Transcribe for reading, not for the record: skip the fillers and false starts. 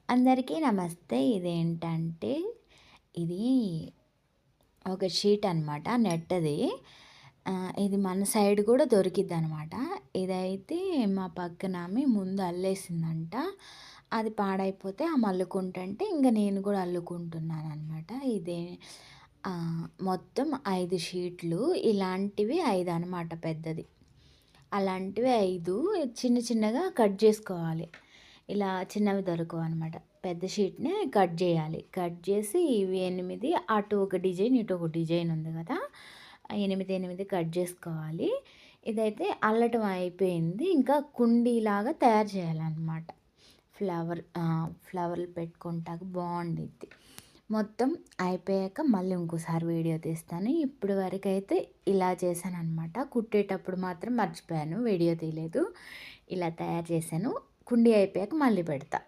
అందరికీ నమస్తే. ఇదేంటంటే, ఇది ఒక షీట్ అనమాట. నెట్‌ది. ఇది మన సైడ్ గూడా దొరికిద్దనమాట. ఇదైతే మా పక్కనామె ముందు అల్లేసిందంట. అది పాడైపోతే ఆమె అల్లుకుంటంటే ఇంక నేను గూడా అల్లుకుంటున్నాననమాట. మొత్తం 5 షీట్లు. ఇలాంటివి 5 అనమాట పెద్దది. అలాంటివి 5 చిన్న చిన్నగా కట్ జేసుకోవాలి. ఇలా చిన్నవి దొరకవనమాట. పెద్ద షీట్‌ని కట్ జేయాలి. కట్ జేసి ఇవి 8 అటు ఒక డిజైన్, ఇటు ఒక డిజైన్ ఉంది గదా! 8, 8 కట్ జేసుకోవాలి. ఇదైతే అల్లటం అయిపోయింది. ఇంకా కుండీలాగా తయారు చేయాలనమాట. ఫ్లవర్లు పెట్టుకుంటాకి బావుండిద్ది. మొత్తం అయిపోయాక మళ్ళీ ఇంకోసారి వీడియో తీస్తాను. ఇప్పటి వరకైతే ఇలా చేశాననమాట. కుట్టేటప్పుడు మాత్రం మర్చిపోయాను. వీడియో తీయలేదు. ఇలా తయారు చేశాను. కుండీ అయిపోయాక మళ్ళీ పెడతా.